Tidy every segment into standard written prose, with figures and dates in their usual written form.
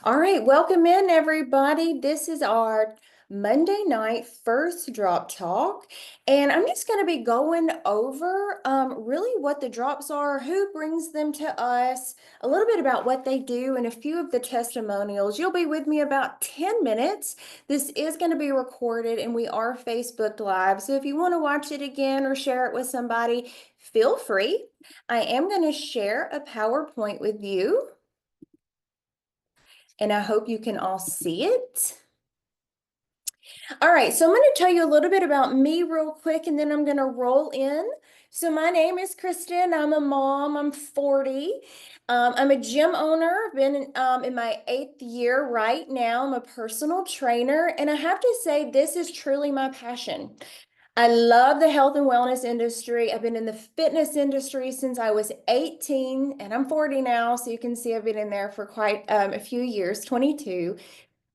All right, welcome in everybody. This is our Monday night first drop talk, and I'm just going to be going over really what the drops are, who brings them to us, a little bit about what they do, and a few of the testimonials. You'll be with me about 10 minutes. This is going to be recorded, and we are Facebook Live. So if you want to watch it again or share it with somebody, feel free. I am going to share a PowerPoint with you and I hope you can all see it. All right, so I'm going to tell you a little bit about me real quick, and then I'm going to roll in. So my name is Kristen. I'm a mom. I'm 40. I'm a gym owner. I've been in my 8th year right now. I'm a personal trainer, and I have to say this is truly my passion. I love the health and wellness industry. I've been in the fitness industry since I was 18, and I'm 40 now, so you can see I've been in there for quite a few years, 22.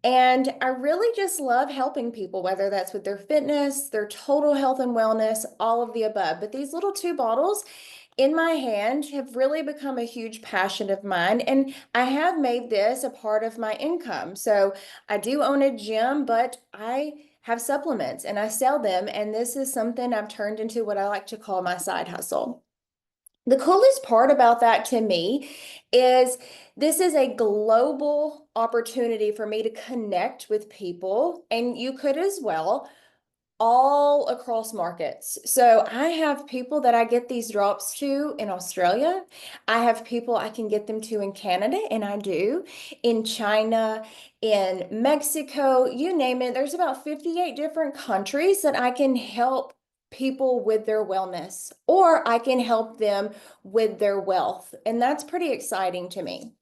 And I really just love helping people, whether that's with their fitness, their total health and wellness, all of the above. But these little two bottles in my hand have really become a huge passion of mine. And I have made this a part of my income. So I do own a gym, but I have supplements and I sell them. And this is something I've turned into what I like to call my side hustle. The coolest part about that to me is this is a global opportunity for me to connect with people, and you could as well, all across markets. So I have people that I get these drops to in Australia. I have people I can get them to in Canada, and I do, in China, in Mexico, you name it. There's about 58 different countries that I can help people with their wellness, or I can help them with their wealth. And that's pretty exciting to me.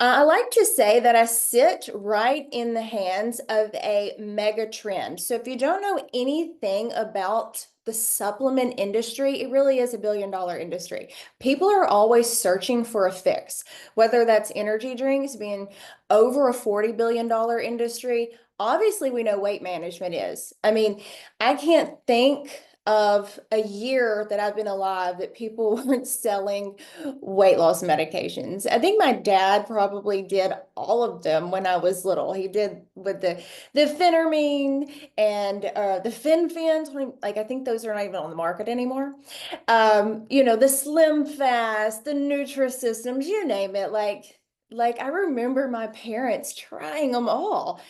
I like to say that I sit right in the hands of a mega trend. So if you don't know anything about the supplement industry, it really is a $1 billion industry. People are always searching for a fix, whether that's energy drinks being over a $40 billion industry. Obviously, we know weight management is. I mean, I can't think of a year that I've been alive that people weren't selling weight loss medications. I think my dad probably did all of them when I was little. He did with the Phenermine and the FinFins. Like I think those are not even on the market anymore. The Slim Fast, the Nutrisystems, you name it. Like I remember my parents trying them all.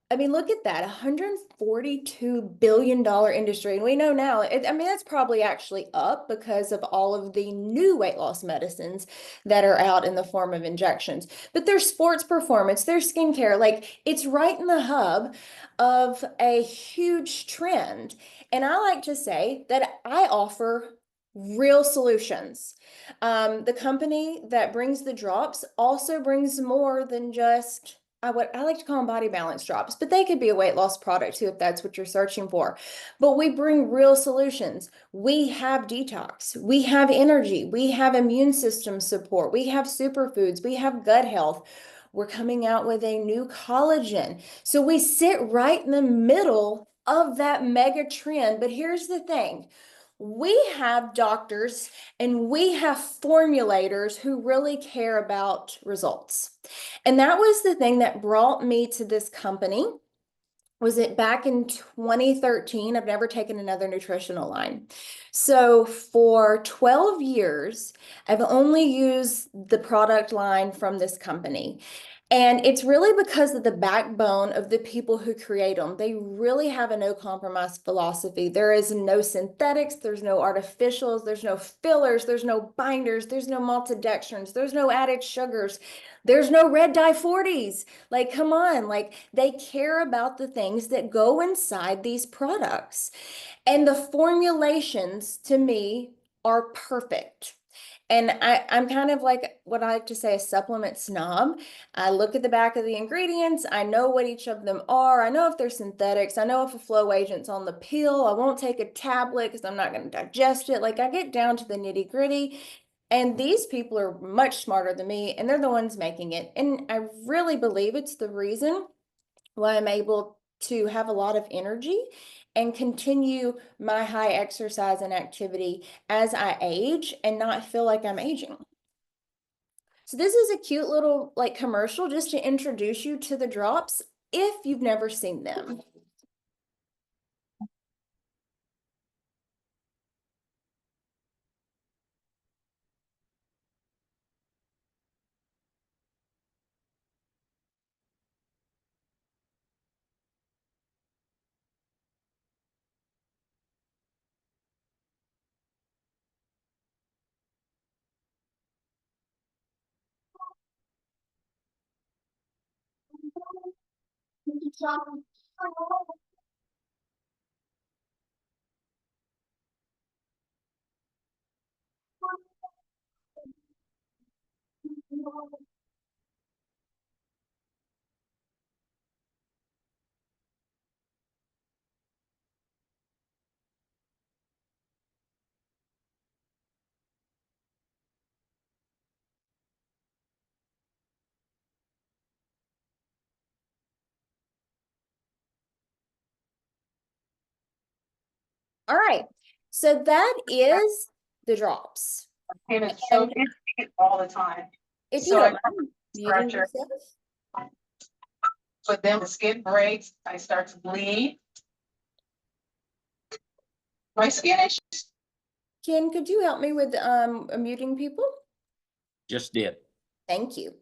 I mean, look at that, $142 billion industry. And we know now, I mean, that's probably actually up because of all of the new weight loss medicines that are out in the form of injections. But there's sports performance, there's skincare, like it's right in the hub of a huge trend. And I like to say that I offer real solutions. The company that brings the drops also brings more than just what I like to call them body balance drops, but they could be a weight loss product too if that's what you're searching for. But we bring real solutions. We have detox, we have energy, we have immune system support, we have superfoods, we have gut health. We're coming out with a new collagen. So we sit right in the middle of that mega trend. But here's the thing. We have doctors and we have formulators who really care about results. And that was the thing that brought me to this company. Was it back in 2013? I've never taken another nutritional line. So for 12 years, I've only used the product line from this company. And it's really because of the backbone of the people who create them. They really have a no compromise philosophy. There is no synthetics, there's no artificials, there's no fillers, there's no binders, there's no maltodextrins, there's no added sugars, there's no red dye 40s. Like, come on, like they care about the things that go inside these products. And the formulations to me are perfect. And I'm kind of like what I like to say a supplement snob. I look at the back of the ingredients. I know what each of them are. I know if they're synthetics. I know if a flow agent's on the pill. I won't take a tablet because I'm not going to digest it. Like I get down to the nitty gritty. And these people are much smarter than me, and they're the ones making it. And I really believe it's the reason why I'm able to have a lot of energy and continue my high exercise and activity as I age and not feel like I'm aging. So this is a cute little like commercial just to introduce you to the drops if you've never seen them. All right, so that is the drops. And it's so And itchy all the time. if you So I don't mind muting scratch her. yourself. But then the skin breaks, I start to bleed. My skin is Ken, could you help me with muting people? Just did. Thank you.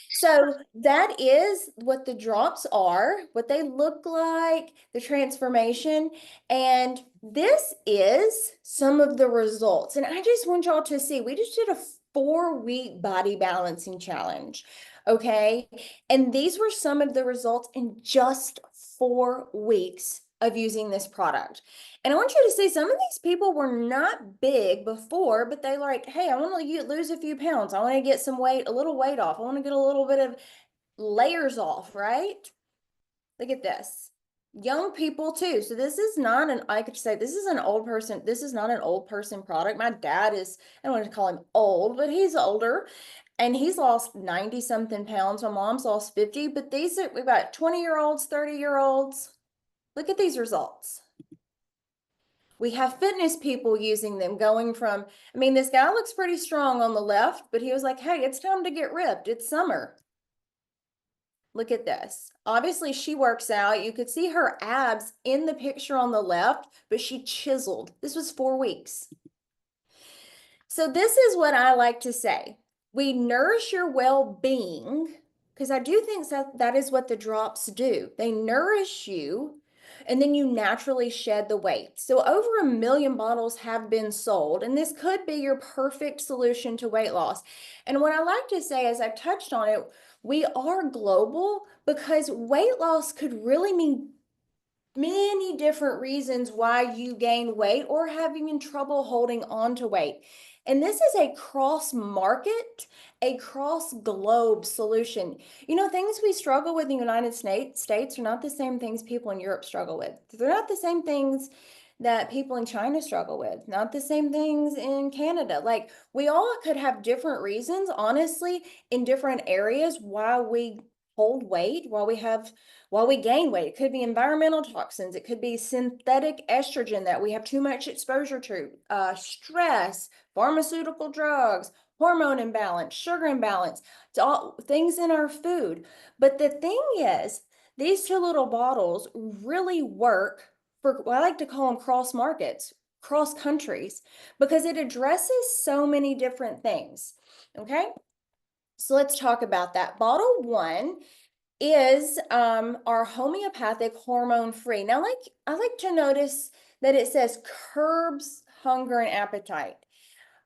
So that is what the drops are, what they look like, the transformation. And this is some of the results. And I just want y'all to see, we just did a 4-week body balancing challenge. Okay. And these were some of the results in just 4 weeks of using this product. And I want you to see some of these people were not big before, but they like, hey, I want to lose a few pounds. I want to get some weight, a little weight off. I want to get a little bit of layers off, right? Look at this. Young people too. So this is not an, I could say this is an old person. This is not an old person product. My dad is, I don't want to call him old, but he's older and he's lost 90 something pounds. My mom's lost 50, but these are, we've got 20-year-olds, 30-year-olds. Look at these results. We have fitness people using them going from, I mean, this guy looks pretty strong on the left, but he was like, hey, it's time to get ripped. It's summer. Look at this. Obviously, she works out. You could see her abs in the picture on the left, but she chiseled. This was 4 weeks. So this is what I like to say. We nourish your well-being because I do think that is what the drops do. They nourish you and then you naturally shed the weight. So over 1 million bottles have been sold, and this could be your perfect solution to weight loss. And what I like to say, as I've touched on it, we are global because weight loss could really mean many different reasons why you gain weight or having trouble holding on to weight. And this is a cross market, a cross globe solution. You know, things we struggle with in the United States are not the same things people in Europe struggle with. They're not the same things that people in China struggle with, not the same things in Canada. Like we all could have different reasons, honestly, in different areas why we hold weight, while we gain weight. It could be environmental toxins. It could be synthetic estrogen that we have too much exposure to, stress, pharmaceutical drugs, hormone imbalance, sugar imbalance. It's all things in our food. But the thing is, these 2 little bottles really work for, well, I like to call them cross markets, cross countries, because it addresses so many different things. Okay. So let's talk about that. Bottle 1 is our homeopathic hormone free. Now, I like to notice that it says curbs hunger and appetite.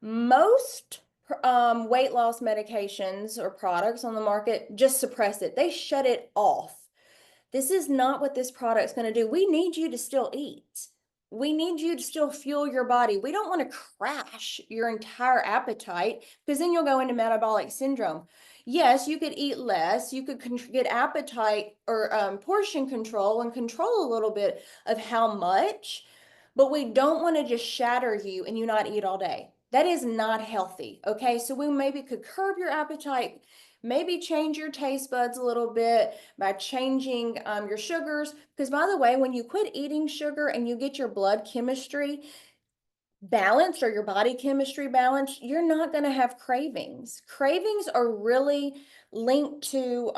Most weight loss medications or products on the market just suppress it. They shut it off. This is not what this product's going to do. We need you to still eat. We need you to still fuel your body. We don't want to crash your entire appetite because then you'll go into metabolic syndrome. Yes, you could eat less. You could get appetite or portion control and control a little bit of how much, but we don't want to just shatter you and you not eat all day. That is not healthy. Okay, so we maybe could curb your appetite, maybe change your taste buds a little bit by changing your sugars. Because by the way, when you quit eating sugar and you get your blood chemistry, balanced or your body chemistry balanced, you're not going to have cravings. Cravings are really linked to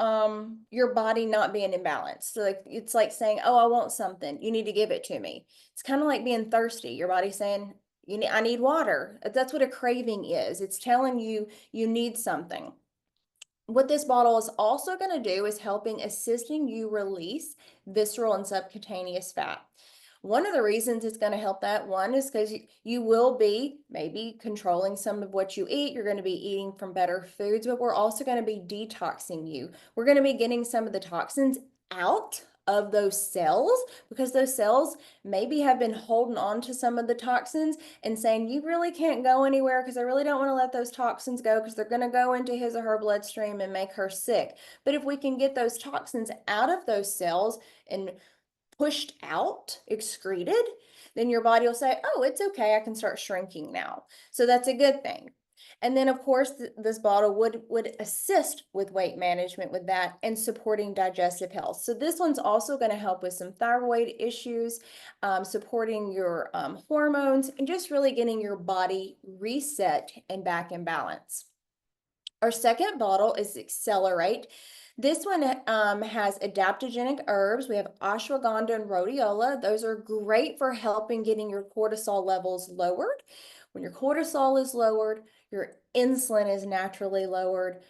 your body not being in balance. So like it's like saying, "Oh, I want something. You need to give it to me." It's kind of like being thirsty. Your body's saying, I need water." That's what a craving is. It's telling you you need something. What this bottle is also going to do is assisting you release visceral and subcutaneous fat. One of the reasons it's going to help that one is because you will be maybe controlling some of what you eat. You're going to be eating from better foods, but we're also going to be detoxing you. We're going to be getting some of the toxins out of those cells because those cells maybe have been holding on to some of the toxins and saying, "You really can't go anywhere because I really don't want to let those toxins go because they're going to go into his or her bloodstream and make her sick." But if we can get those toxins out of those cells and pushed out, excreted, then your body will say, "Oh, it's okay, I can start shrinking now." So that's a good thing. And then of course, this bottle would assist with weight management with that and supporting digestive health. So this one's also going to help with some thyroid issues, supporting your hormones, and just really getting your body reset and back in balance. Our second bottle is Accelerate. This one has adaptogenic herbs. We have ashwagandha and rhodiola. Those are great for helping getting your cortisol levels lowered. When your cortisol is lowered, your insulin is naturally lowered,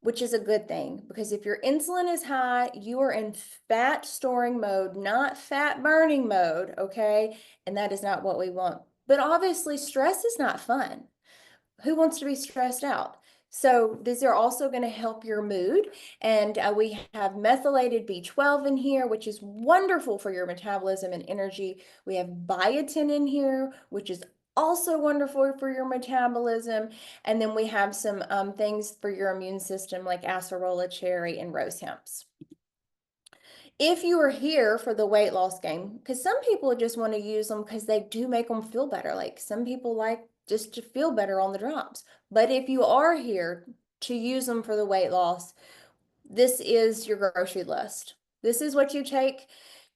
which is a good thing because if your insulin is high, you are in fat storing mode, not fat burning mode, okay? And that is not what we want. But obviously, stress is not fun. Who wants to be stressed out? So these are also going to help your mood. And we have methylated B12 in here, which is wonderful for your metabolism and energy. We have biotin in here, which is also wonderful for your metabolism. And then we have some things for your immune system like acerola cherry and rose hemps. If you are here for the weight loss game, because some people just want to use them because they do make them feel better. Like some people like just to feel better on the drops. But if you are here to use them for the weight loss, this is your grocery list. This is what you take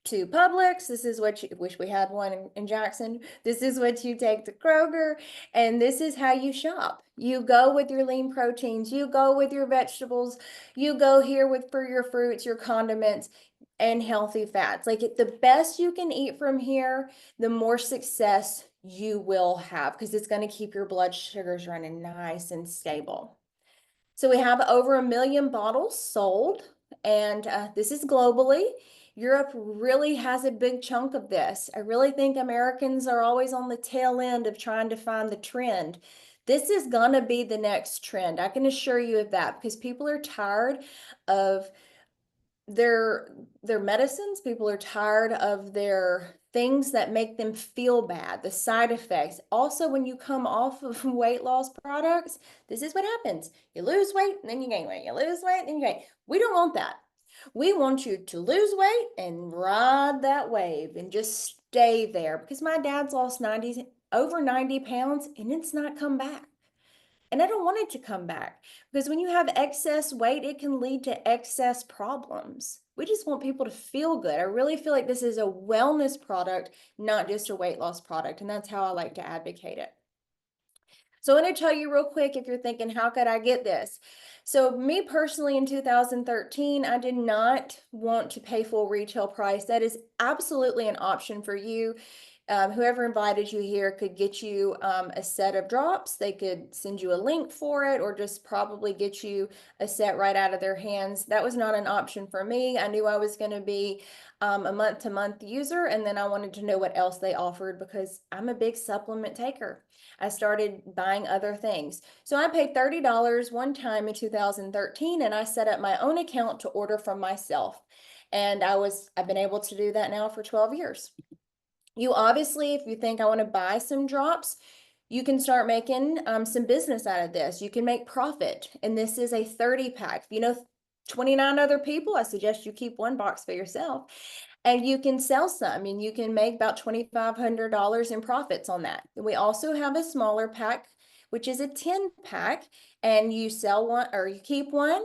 to Publix. This is what you wish we had one in Jackson. This is what you take to Kroger. And this is how you shop. You go with your lean proteins. You go with your vegetables. You go here for your fruits, your condiments, and healthy fats. Like the best you can eat from here, the more success you will have because it's going to keep your blood sugars running nice and stable. So we have over 1 million bottles sold, and this is globally. Europe really has a big chunk of this. I really think Americans are always on the tail end of trying to find the trend. This is going to be the next trend. I can assure you of that because people are tired of their medicines. People are tired of their things that make them feel bad, the side effects. Also, when you come off of weight loss products, this is what happens. You lose weight and then you gain weight. You lose weight and then you gain. We don't want that. We want you to lose weight and ride that wave and just stay there because my dad's lost over 90 pounds and it's not come back. And I don't want it to come back because when you have excess weight, it can lead to excess problems. We just want people to feel good. I really feel like this is a wellness product, not just a weight loss product. And that's how I like to advocate it. So I want to tell you real quick if you're thinking, how could I get this? So me personally in 2013, I did not want to pay full retail price. That is absolutely an option for you. Whoever invited you here could get you a set of drops. They could send you a link for it or just probably get you a set right out of their hands. That was not an option for me. I knew I was going to be a month-to-month user, and then I wanted to know what else they offered because I'm a big supplement taker. I started buying other things. So I paid $30 one time in 2013, and I set up my own account to order from myself. And I've been able to do that now for 12 years. You obviously, if you think I want to buy some drops, you can start making some business out of this. You can make profit. And this is a 30 pack. If you know 29 other people, I suggest you keep one box for yourself. And you can sell some and you can make about $2,500 in profits on that. We also have a smaller pack, which is a 10 pack, and you sell one or you keep one,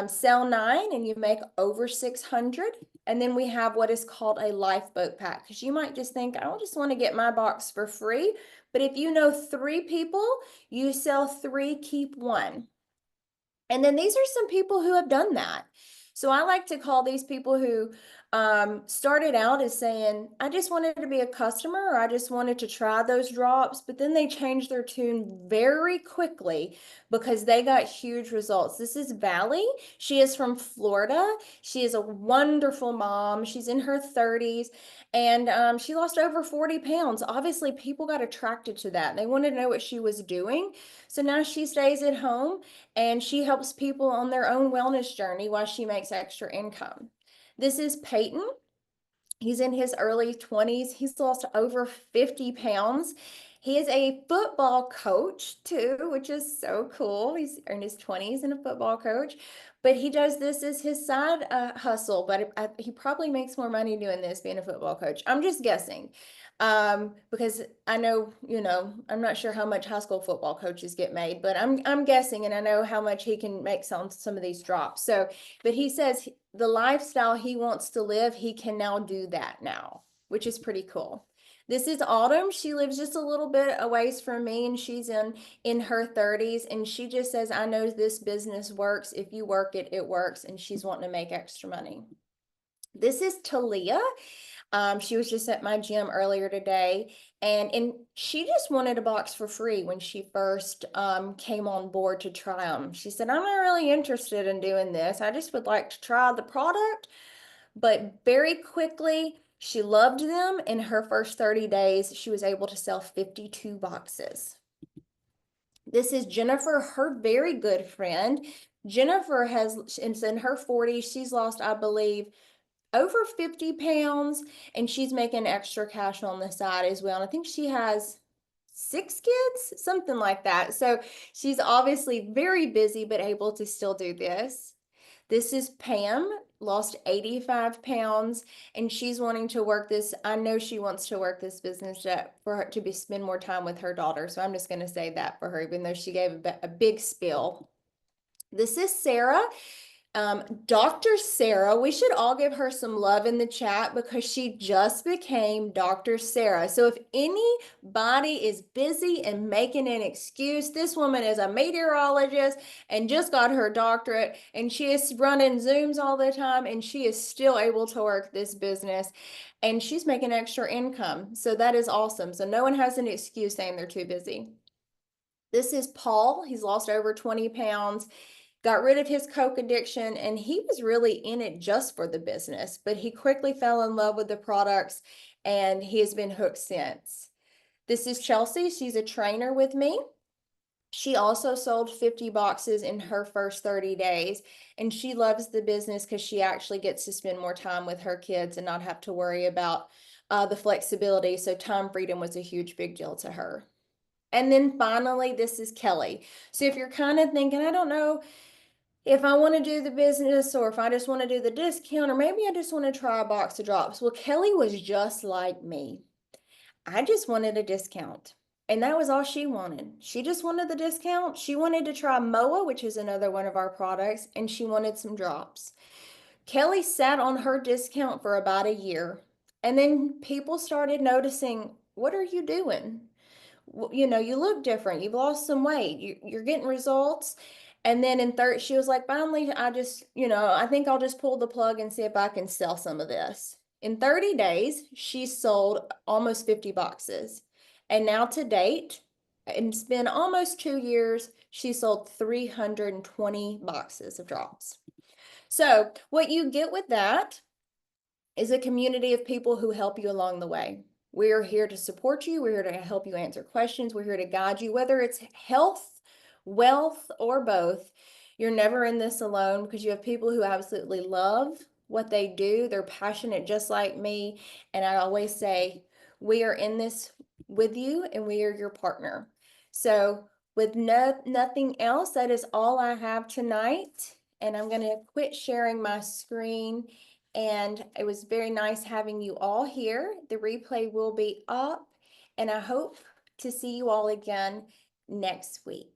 sell 9, and you make over 600. And then we have what is called a lifeboat pack, because you might just think, I just want to get my box for free. But if you know 3 people, you sell 3, keep 1. And then these are some people who have done that. So I like to call these people who started out as saying, I just wanted to be a customer, or I just wanted to try those drops, but then they changed their tune very quickly because they got huge results. This is Valley. She is from Florida. She is a wonderful mom. She's in her 30s, and she lost over 40 pounds. Obviously, people got attracted to that. They wanted to know what she was doing. So now she stays at home and she helps people on their own wellness journey while she makes extra income. This is Peyton. He's in his early 20s. He's lost over 50 pounds. He is a football coach too, which is so cool. He's in his 20s and a football coach, but he does this as his side hustle. But he probably makes more money doing this being a football coach. I'm just guessing. Because I know, I'm not sure how much high school football coaches get made, but I'm guessing, and I know how much he can make on some of these drops. So, but he says the lifestyle he wants to live, he can now do that now, which is pretty cool. This is Autumn. She lives just a little bit a ways from me, and she's in her 30s, and she just says, I know this business works. If you work it, it works, and she's wanting to make extra money. This is Talia. She was just at my gym earlier today, and she just wanted a box for free when she first came on board to try them. She said, I'm not really interested in doing this. I just would like to try the product. But very quickly, she loved them. In her first 30 days, she was able to sell 52 boxes. This is Jennifer, her very good friend. Jennifer is in her 40s. She's lost, I believe, over 50 pounds, and she's making extra cash on the side as well. And I think she has 6 kids, something like that. So she's obviously very busy, but able to still do this. This is Pam, lost 85 pounds, and she's wanting to work this. I know she wants to work this business for her to spend more time with her daughter. So I'm just going to say that for her, even though she gave a big spiel. This is Sarah. Dr. Sarah, we should all give her some love in the chat because she just became Dr. Sarah. So if anybody is busy and making an excuse, this woman is a meteorologist and just got her doctorate, and she is running Zooms all the time, and she is still able to work this business, and she's making extra income. So that is awesome. So no one has an excuse saying they're too busy. This is Paul. He's lost over 20 pounds. Got rid of his Coke addiction, and he was really in it just for the business, but he quickly fell in love with the products, and he has been hooked since. This is Chelsea. She's a trainer with me. She also sold 50 boxes in her first 30 days, and she loves the business because she actually gets to spend more time with her kids and not have to worry about the flexibility. So time freedom was a huge big deal to her. And then finally, this is Kelly. So if you're kind of thinking, I don't know if I want to do the business, or if I just want to do the discount, or maybe I just want to try a box of drops. Well, Kelly was just like me. I just wanted a discount, and that was all she wanted. She just wanted the discount. She wanted to try MOA, which is another one of our products, and she wanted some drops. Kelly sat on her discount for about a year, and then people started noticing, what are you doing? You look different. You've lost some weight. You're getting results. And then in third, she was like, finally, I think I'll just pull the plug and see if I can sell some of this. In 30 days, she sold almost 50 boxes. And now to date, it's been almost 2 years, she sold 320 boxes of drops. So what you get with that is a community of people who help you along the way. We are here to support you. We're here to help you answer questions. We're here to guide you, whether it's health, wealth, or both. You're never in this alone because you have people who absolutely love what they do. They're passionate just like me. And I always say, we are in this with you, and we are your partner. So with nothing else, that is all I have tonight. And I'm going to quit sharing my screen. And it was very nice having you all here. The replay will be up, and I hope to see you all again next week.